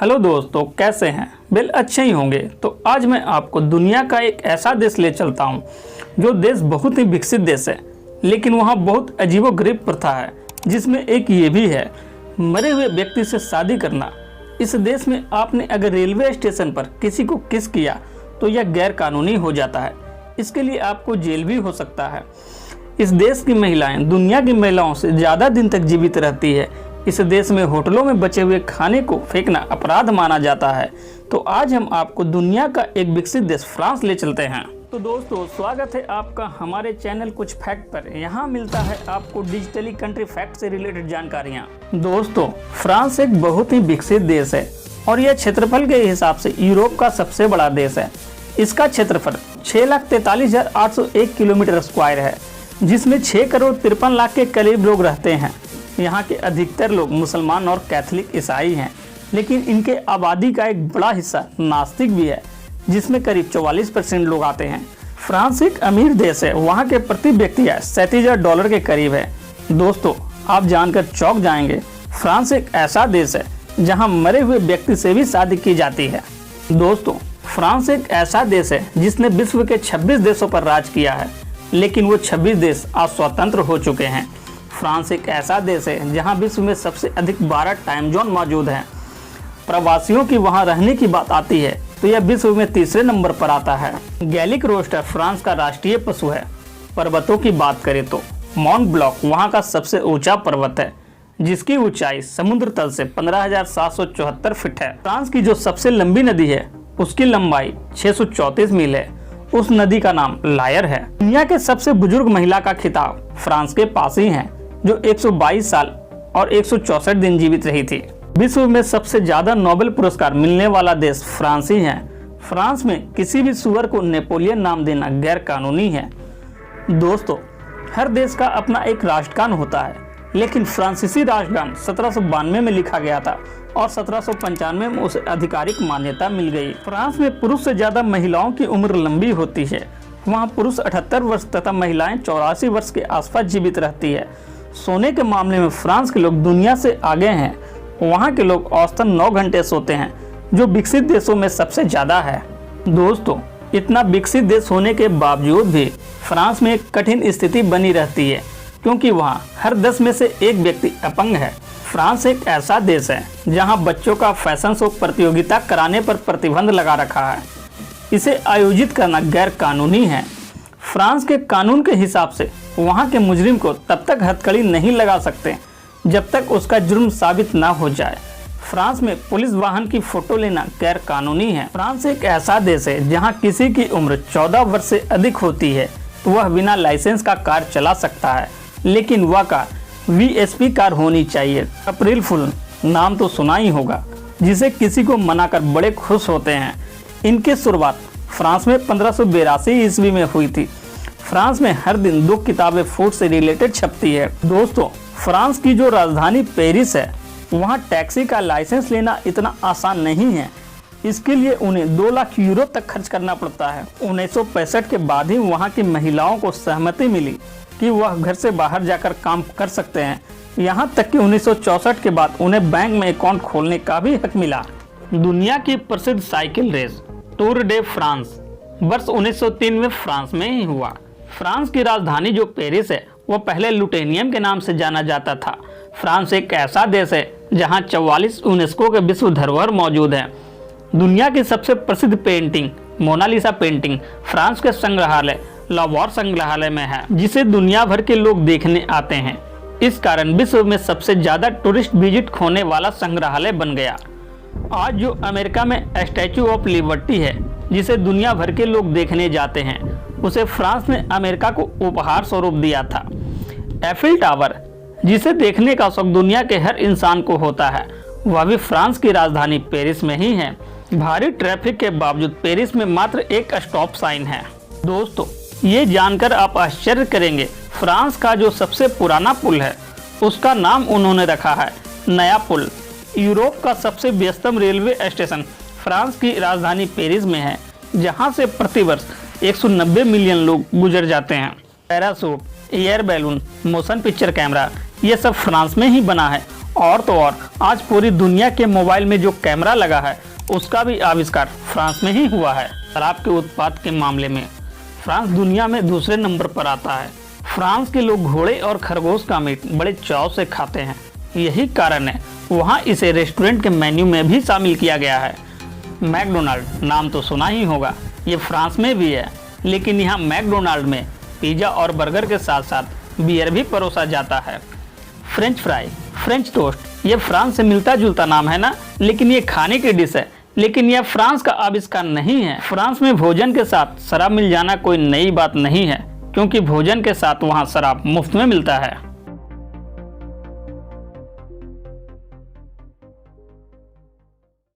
Hello दोस्तों, कैसे हैं? बिल अच्छे ही होंगे। तो आज मैं आपको दुनिया का एक ऐसा देश ले चलता हूं जो देश बहुत ही विकसित देश है, लेकिन वहां बहुत अजीबोगरीब प्रथा है, जिसमें एक ये भी है मरे हुए व्यक्ति से शादी करना। इस देश में आपने अगर रेलवे स्टेशन पर किसी को किस किया तो यह गैर कानूनी हो जाता है। इसके लिए आपको जेल भी हो सकता है। इस देश की महिलाएं दुनिया की महिलाओं से ज़्यादा दिन तक जीवित रहती है। इस देश में होटलों में बचे हुए खाने को फेंकना अपराध माना जाता है। तो आज हम आपको दुनिया का एक विकसित देश फ्रांस ले चलते हैं। तो दोस्तों, स्वागत है आपका हमारे चैनल कुछ फैक्ट पर। यहाँ मिलता है आपको डिजिटली कंट्री फैक्ट से रिलेटेड जानकारियाँ। दोस्तों, फ्रांस एक बहुत ही विकसित देश है और यह क्षेत्रफल के हिसाब से यूरोप का सबसे बड़ा देश है। इसका क्षेत्रफल 6,43,801 किलोमीटर स्क्वायर है, जिसमें 6,53,00,000 के करीब लोग रहते हैं। यहाँ के अधिकतर लोग मुसलमान और कैथोलिक ईसाई हैं, लेकिन इनके आबादी का एक बड़ा हिस्सा नास्तिक भी है, जिसमें करीब 44% लोग आते हैं। फ्रांस एक अमीर देश है। वहाँ के प्रति व्यक्ति आय $37,000 के करीब है। दोस्तों, आप जानकर चौंक जाएंगे, फ्रांस एक ऐसा देश है जहाँ मरे हुए व्यक्ति से भी शादी की जाती है। दोस्तों, फ्रांस एक ऐसा देश है जिसने विश्व के 26 देशों पर राज किया है, लेकिन वो 26 देश आज स्वतंत्र हो चुके हैं। फ्रांस एक ऐसा देश है जहां विश्व में सबसे अधिक 12 टाइम जोन मौजूद हैं। प्रवासियों की वहां रहने की बात आती है तो यह विश्व में तीसरे नंबर पर आता है। गैलिक रोस्टर फ्रांस का राष्ट्रीय पशु है। पर्वतों की बात करें तो माउंट ब्लॉक वहां का सबसे ऊंचा पर्वत है, जिसकी ऊंचाई समुद्र तल से 15,774 फीट है। फ्रांस की जो सबसे लंबी नदी है उसकी लंबाई 634 मील है। उस नदी का नाम लायर है। दुनिया के सबसे बुजुर्ग महिला का खिताब फ्रांस के पास ही है, जो 122 साल और 164 दिन जीवित रही थी। विश्व में सबसे ज्यादा नोबेल पुरस्कार मिलने वाला देश फ्रांस ही है। फ्रांस में किसी भी सुअर को नेपोलियन नाम देना गैर कानूनी है। दोस्तों, हर देश का अपना एक राष्ट्रगान होता है, लेकिन फ्रांसीसी राष्ट्रगान 1792 में लिखा गया था और 1795 में उसे आधिकारिक मान्यता मिल गई। फ्रांस में पुरुष से ज्यादा महिलाओं की उम्र लंबी होती है। वहाँ पुरुष 78 वर्ष तथा महिलाएं 84 वर्ष के आसपास जीवित रहती है। सोने के मामले में फ्रांस के लोग दुनिया से आगे हैं। वहाँ के लोग औसतन 9 घंटे सोते हैं, जो विकसित देशों में सबसे ज्यादा है। दोस्तों, इतना विकसित देश होने के बावजूद भी फ्रांस में एक कठिन स्थिति बनी रहती है, क्योंकि वहाँ हर 10 में से एक व्यक्ति अपंग है। फ्रांस एक ऐसा देश है जहाँ बच्चों का फैशन शो प्रतियोगिता कराने पर प्रतिबंध लगा रखा है। इसे आयोजित करना गैर कानूनी है। फ्रांस के कानून के हिसाब से वहाँ के मुजरिम को तब तक हथकड़ी नहीं लगा सकते जब तक उसका जुर्म साबित ना हो जाए। फ्रांस में पुलिस वाहन की फोटो लेना गैर कानूनी है। फ्रांस एक ऐसा देश है जहाँ किसी की उम्र 14 वर्ष से अधिक होती है तो वह बिना लाइसेंस का कार चला सकता है, लेकिन वह कार VSP कार होनी चाहिए। अप्रैल फूल नाम तो सुना ही होगा, जिसे किसी को मनाकर बड़े खुश होते हैं। इनकी शुरुआत फ्रांस में 1582 ईस्वी में हुई थी। फ्रांस में हर दिन 2 किताबें फूड से रिलेटेड छपती है। दोस्तों, फ्रांस की जो राजधानी पेरिस है, वहाँ टैक्सी का लाइसेंस लेना इतना आसान नहीं है। इसके लिए उन्हें 2 लाख यूरो तक खर्च करना पड़ता है। 1965 के बाद ही वहाँ की महिलाओं को सहमति मिली कि वह घर से बाहर जाकर काम कर सकते हैं। यहाँ तक कि 1964 के बाद उन्हें बैंक में अकाउंट खोलने का भी हक मिला। दुनिया की प्रसिद्ध cycle race Tour de France वर्ष 1903 में फ्रांस में ही हुआ। फ्रांस की राजधानी जो पेरिस है, वह पहले लुटेनियम के नाम से जाना जाता था। फ्रांस एक ऐसा देश है जहाँ 44 यूनेस्को के विश्व धरोहर मौजूद है। दुनिया की सबसे प्रसिद्ध पेंटिंग मोनालिसा पेंटिंग फ्रांस के संग्रहालय लवॉर संग्रहालय में है, जिसे दुनिया भर के लोग देखने आते हैं। इस कारण विश्व में सबसे ज्यादा टूरिस्ट विजिट होने वाला संग्रहालय बन गया। आज जो अमेरिका में स्टैचू ऑफ लिबर्टी है, जिसे दुनिया भर के लोग देखने जाते हैं, उसे फ्रांस ने अमेरिका को उपहार स्वरूप दिया था। एफिल टावर, जिसे देखने का शौक दुनिया के हर इंसान को होता है, वह भी फ्रांस की राजधानी पेरिस में ही है। भारी ट्रैफिक के बावजूद पेरिस में मात्र एक स्टॉप साइन है। दोस्तों, ये जानकर आप आश्चर्य करेंगे, फ्रांस का जो सबसे पुराना पुल है उसका नाम उन्होंने रखा है नया पुल। यूरोप का सबसे व्यस्तम रेलवे स्टेशन फ्रांस की राजधानी पेरिस में है, जहां से प्रतिवर्ष 190 मिलियन लोग गुजर जाते हैं। Parachute, air balloon, motion picture camera, ये सब फ्रांस में ही बना है और तो और आज पूरी दुनिया के मोबाइल में जो कैमरा लगा है उसका भी आविष्कार फ्रांस में ही हुआ है। शराब के उत्पाद के मामले में फ्रांस दुनिया में दूसरे नंबर पर आता है। फ्रांस के लोग घोड़े और खरगोश का मीट बड़े चाव से खाते हैं। यही कारण है वहाँ इसे रेस्टोरेंट के मेन्यू में भी शामिल किया गया है। मैकडोनाल्ड नाम तो सुना ही होगा, ये फ्रांस में भी है, लेकिन यहाँ मैकडोनाल्ड में पिज़्ज़ा और बर्गर के साथ साथ बियर भी परोसा जाता है। फ्रेंच फ्राई, फ्रेंच टोस्ट, ये फ्रांस से मिलता जुलता नाम है ना, लेकिन ये खाने की डिश है। लेकिन यह फ्रांस का आविष्कार नहीं है। फ्रांस में भोजन के साथ शराब मिल जाना कोई नई बात नहीं है, क्योंकि भोजन के साथ वहाँ शराब मुफ्त में मिलता है।